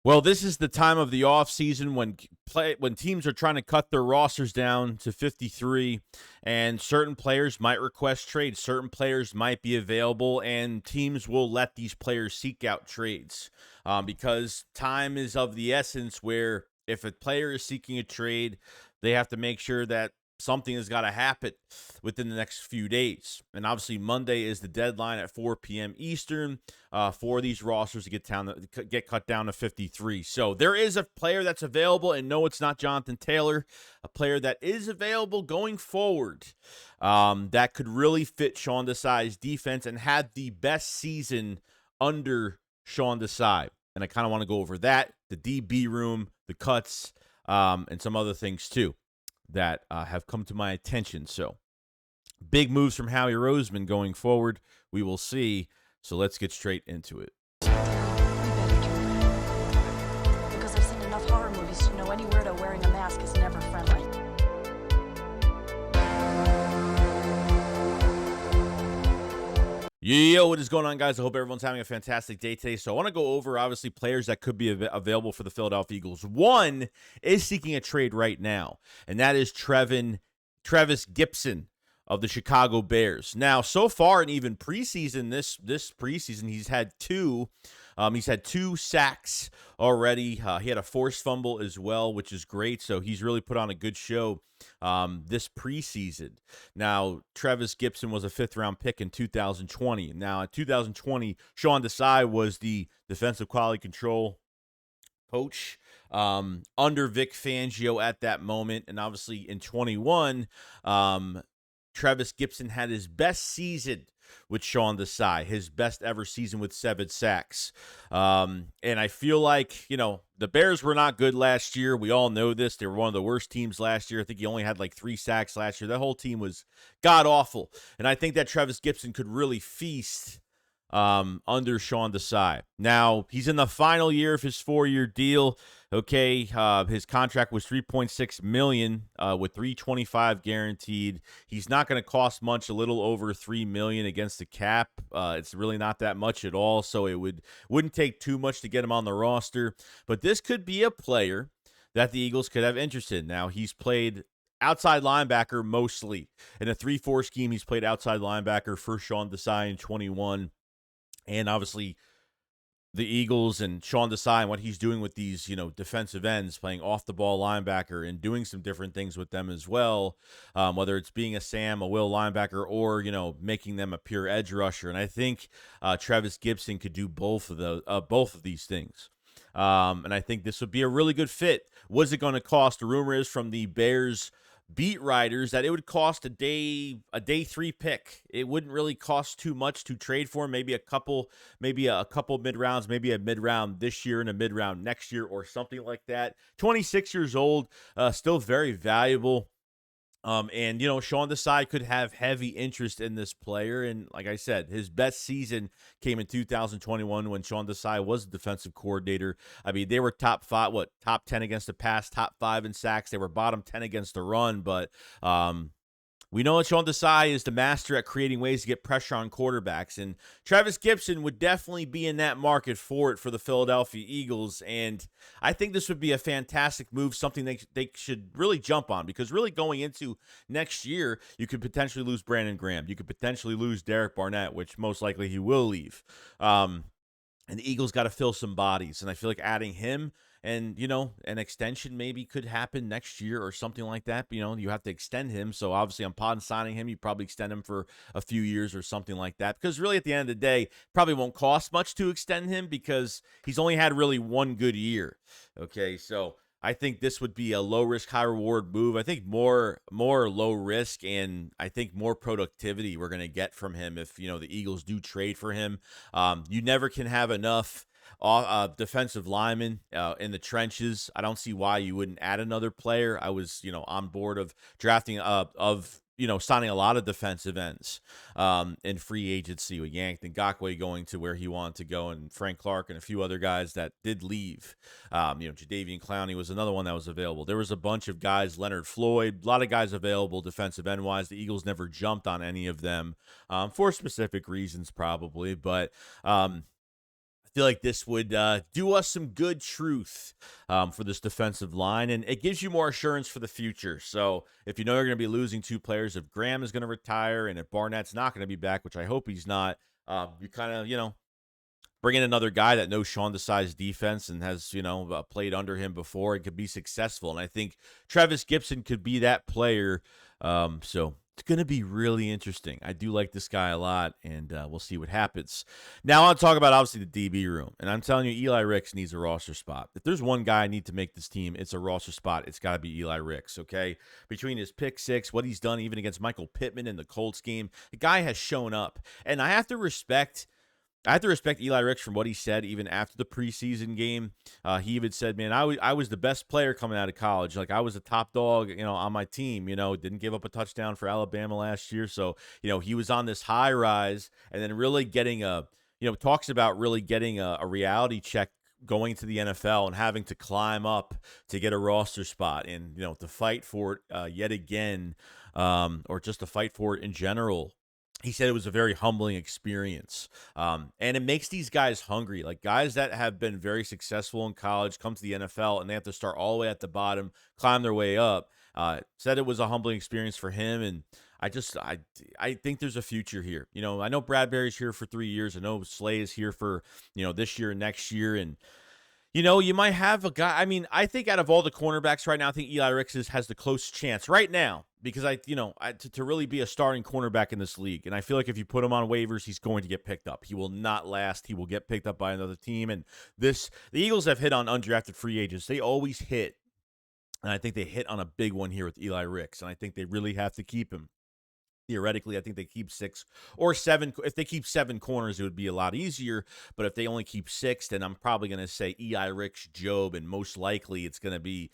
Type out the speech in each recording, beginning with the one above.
Well, this is the time of the offseason when teams are trying to cut their rosters down to 53, and certain players might request trades. Certain players might be available, and teams will let these players seek out trades because time is of the essence. Where if a player is seeking a trade, they have to make sure that something has got to happen within the next few days. And obviously, Monday is the deadline at 4 p.m. Eastern for these rosters to get cut down to 53. So there is a player that's available, and no, it's not Jonathan Taylor, a player that is available going forward that could really fit Sean Desai's defense and had the best season under Sean Desai. And I kind of want to go over that, the DB room, the cuts, and some other things too that have come to my attention. So big moves from Howie Roseman going forward. We will see. So let's get straight into it. Because I've seen enough horror movies to know any weirdo wearing a mask is never friendly. Yo, what is going on, guys? I hope everyone's having a fantastic day today. So I want to go over, obviously, players that could be available for the Philadelphia Eagles. One is seeking a trade right now, and that is Trevis Gipson of the Chicago Bears. Now, so far, and even preseason, this preseason, he's had two sacks already. He had a forced fumble as well, which is great. So he's really put on a good show this preseason. Now, Trevis Gipson was a 5th-round pick in 2020. Now, in 2020, Sean Desai was the defensive quality control coach under Vic Fangio at that moment. And obviously in 21, Trevis Gipson had his best season with Sean Desai, his best ever season with 7 sacks. And I feel like, the Bears were not good last year. We all know this. They were one of the worst teams last year. I think he only had like 3 sacks last year. That whole team was god-awful. And I think that Trevis Gipson could really feast under Sean Desai. Now, he's in the final year of his 4-year deal. Okay, his contract was $3.6 million with $325 guaranteed. He's not going to cost much, a little over $3 million against the cap. It's really not that much at all, so it wouldn't take too much to get him on the roster. But this could be a player that the Eagles could have interest in. Now, he's played outside linebacker mostly. In a 3-4 scheme, he's played outside linebacker for Sean Desai in 21. And obviously, the Eagles and Sean Desai and what he's doing with these, defensive ends, playing off-the-ball linebacker and doing some different things with them as well, whether it's being a Sam, a Will linebacker, or, making them a pure edge rusher. And I think Trevis Gipson could do both of these things. And I think this would be a really good fit. What's it going to cost? The rumor is from the Bears beat writers that it would cost a day 3 pick. It wouldn't really cost too much to trade for him. Maybe a couple mid-rounds, maybe a mid-round this year and a mid-round next year or something like that. 26 years old, still very valuable. And Sean Desai could have heavy interest in this player. And like I said, his best season came in 2021 when Sean Desai was the defensive coordinator. I mean, they were top 10 against the pass, top 5 in sacks. They were bottom 10 against the run, but we know that Sean Desai is the master at creating ways to get pressure on quarterbacks, and Trevis Gipson would definitely be in that market for the Philadelphia Eagles, and I think this would be a fantastic move, something they should really jump on, because really going into next year, you could potentially lose Brandon Graham. You could potentially lose Derek Barnett, which most likely he will leave. And the Eagles got to fill some bodies, and I feel like adding him and, an extension maybe could happen next year or something like that. But, you have to extend him. So, obviously, upon signing him, you probably extend him for a few years or something like that. Because, really, at the end of the day, probably won't cost much to extend him because he's only had really one good year. Okay, so I think this would be a low-risk, high-reward move. I think more low risk, and I think more productivity we're going to get from him if, the Eagles do trade for him. You never can have enough defensive linemen in the trenches. I don't see why you wouldn't add another player. I was, on board of drafting signing a lot of defensive ends in free agency with Yank Ngakoue going to where he wanted to go, and Frank Clark and a few other guys that did leave. Jadeveon Clowney was another one that was available. There was a bunch of guys, Leonard Floyd, a lot of guys available defensive end-wise. The Eagles never jumped on any of them for specific reasons probably, but feel like this would do us some good truth for this defensive line, and it gives you more assurance for the future. So if you know you're going to be losing 2 players, if Graham is going to retire and if Barnett's not going to be back, which I hope he's not, you kind of, bring in another guy that knows Sean Desai's defense and has, played under him before and could be successful. And I think Trevis Gipson could be that player. So it's going to be really interesting. I do like this guy a lot, and we'll see what happens. Now, I want to talk about, obviously, the DB room. And I'm telling you, Eli Ricks needs a roster spot. If there's one guy I need to make this team, it's a roster spot. It's got to be Eli Ricks, okay? Between his pick 6, what he's done even against Michael Pittman in the Colts game, the guy has shown up. And I have to respect Eli Ricks from what he said even after the preseason game. He even said, man, I was the best player coming out of college. Like, I was the top dog, on my team, didn't give up a touchdown for Alabama last year. So, he was on this high rise and then really getting talks about really getting a reality check going to the NFL and having to climb up to get a roster spot and, to fight for it yet again, or just to fight for it in general. He said it was a very humbling experience. And it makes these guys hungry. Like, guys that have been very successful in college come to the NFL and they have to start all the way at the bottom, climb their way up. Said it was a humbling experience for him. And I think there's a future here. I know Bradbury's here for 3 years. I know Slay is here for, this year and next year. And, you might have a guy. I mean, I think out of all the cornerbacks right now, I think Eli Ricks has the closest chance right now because to really be a starting cornerback in this league. And I feel like if you put him on waivers, he's going to get picked up. He will not last. He will get picked up by another team. And the Eagles have hit on undrafted free agents. They always hit. And I think they hit on a big one here with Eli Ricks. And I think they really have to keep him. Theoretically, I think they keep 6 or 7. If they keep 7 corners, it would be a lot easier. But if they only keep 6, then I'm probably going to say Eli Ricks, Job, and most likely it's going to be,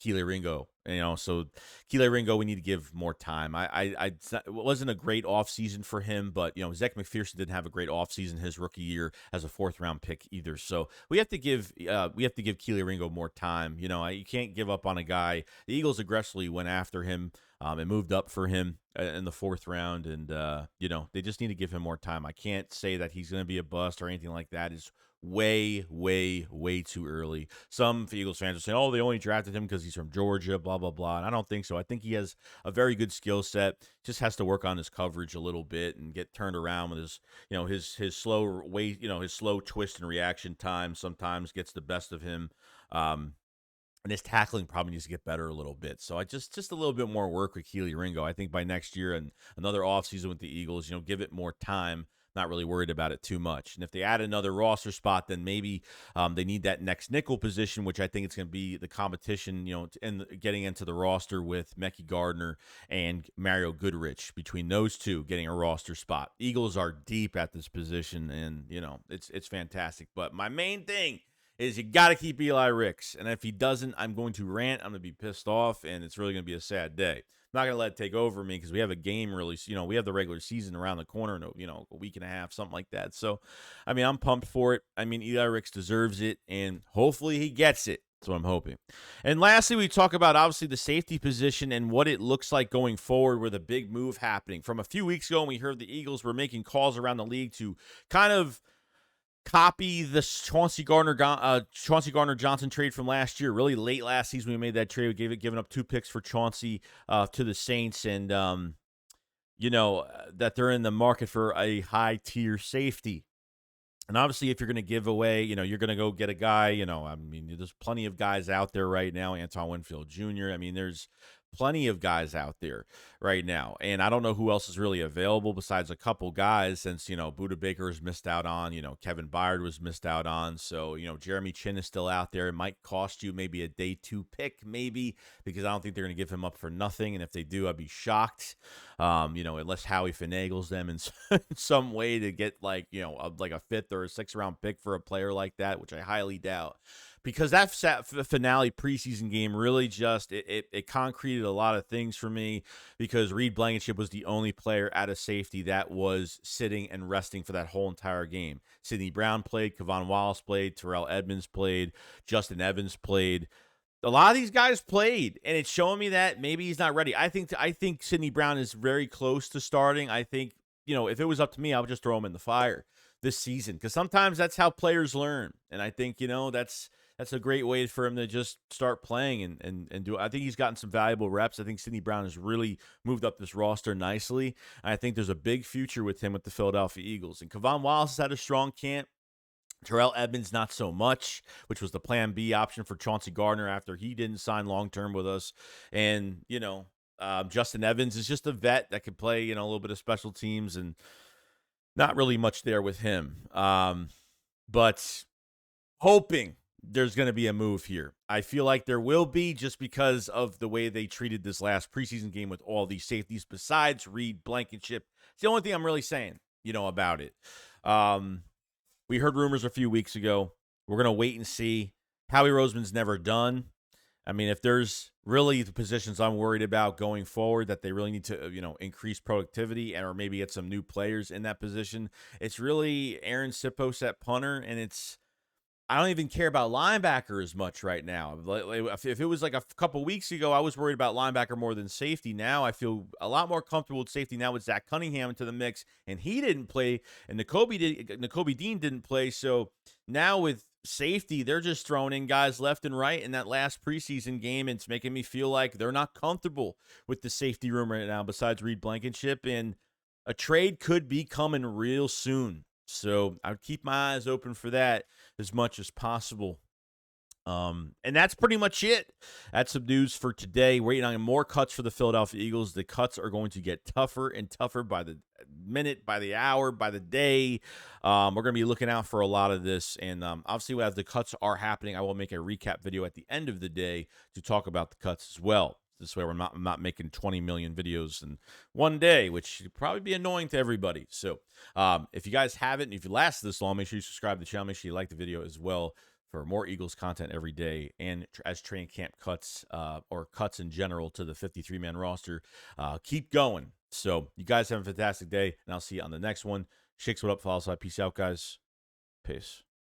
Keely Ringo. So Keely Ringo, we need to give more time. It wasn't a great offseason for him, but, Zach McPherson didn't have a great offseason his rookie year as a 4th-round pick either. So we have to give Keely Ringo more time. You can't give up on a guy. The Eagles aggressively went after him and moved up for him in the 4th round, and, they just need to give him more time. I can't say that he's going to be a bust or anything like that. It's way, way, way too early. Some Eagles fans are saying, oh, they only drafted him because he's from Georgia, blah, blah, blah. And I don't think so. I think he has a very good skill set. Just has to work on his coverage a little bit and get turned around with his slow way, his slow twist and reaction time sometimes gets the best of him. And his tackling probably needs to get better a little bit. So I just a little bit more work with Keely Ringo. I think by next year and another offseason with the Eagles, give it more time. Not really worried about it too much. And if they add another roster spot, then maybe they need that next nickel position, which I think it's going to be the competition, and getting into the roster with Mekhi Gardner and Mario Goodrich. Between those two, getting a roster spot. Eagles are deep at this position, and, it's fantastic. But my main thing is you got to keep Eli Ricks. And if he doesn't, I'm going to rant. I'm going to be pissed off, and it's really going to be a sad day. I'm not going to let it take over me because we have a game really, we have the regular season around the corner in a week and a half, something like that. So, I'm pumped for it. Eli Ricks deserves it, and hopefully he gets it. That's what I'm hoping. And lastly, we talk about, obviously, the safety position and what it looks like going forward with a big move happening. From a few weeks ago, we heard the Eagles were making calls around the league to kind of copy the Chauncey Gardner-Johnson trade from last year. Really late last season, we made that trade. We giving up 2 picks for Chauncey to the Saints, and that they're in the market for a high-tier safety. And obviously, if you're going to give away, you're going to go get a guy. There's plenty of guys out there right now. Antoine Winfield Jr. There's plenty of guys out there right now. And I don't know who else is really available besides a couple guys since, Budda Baker was missed out on, Kevin Byard was missed out on. So, Jeremy Chin is still out there. It might cost you maybe a day 2 pick, maybe, because I don't think they're going to give him up for nothing. And if they do, I'd be shocked, unless Howie finagles them in some way to get like a 5th or a 6th round pick for a player like that, which I highly doubt. Because that finale preseason game really just, it concreted a lot of things for me because Reed Blankenship was the only player at a safety that was sitting and resting for that whole entire game. Sidney Brown played, Kevon Wallace played, Terrell Edmonds played, Justin Evans played. A lot of these guys played, and it's showing me that maybe he's not ready. I think Sidney Brown is very close to starting. I think, if it was up to me, I would just throw him in the fire. this season, because sometimes that's how players learn. And I think, that's a great way for him to just start playing and do it. I think he's gotten some valuable reps. I think Sidney Brown has really moved up this roster nicely. And I think there's a big future with him with the Philadelphia Eagles. And Kevon Wallace has had a strong camp. Terrell Edmonds, not so much, which was the plan B option for Chauncey Gardner after he didn't sign long-term with us. And, Justin Evans is just a vet that could play, a little bit of special teams, and not really much there with him. But hoping there's going to be a move here. I feel like there will be, just because of the way they treated this last preseason game with all these safeties besides Reed, Blankenship. It's the only thing I'm really saying, about it. We heard rumors a few weeks ago. We're going to wait and see. Howie Roseman's never done. I mean, if there's really the positions I'm worried about going forward that they really need to, increase productivity or maybe get some new players in that position, it's really Aaron Sipos at punter, and I don't even care about linebacker as much right now. If it was like a couple weeks ago, I was worried about linebacker more than safety. Now I feel a lot more comfortable with safety now with Zach Cunningham into the mix, and he didn't play, and Nakobe Dean didn't play. So now with safety, they're just throwing in guys left and right in that last preseason game, and it's making me feel like they're not comfortable with the safety room right now besides Reed Blankenship, and a trade could be coming real soon. So I would keep my eyes open for that as much as possible. And that's pretty much it. That's some news for today. Waiting on more cuts for the Philadelphia Eagles. The cuts are going to get tougher and tougher by the minute, by the hour, by the day. We're going to be looking out for a lot of this. And obviously, as the cuts are happening, I will make a recap video at the end of the day to talk about the cuts as well. This way, I'm not making 20 million videos in one day, which would probably be annoying to everybody. So if you guys haven't, if you lasted this long, make sure you subscribe to the channel. Make sure you like the video as well for more Eagles content every day. And as training camp cuts or cuts in general to the 53-man roster keep going. So you guys have a fantastic day, and I'll see you on the next one. Shakes, what up, follow side. Peace out, guys. Peace.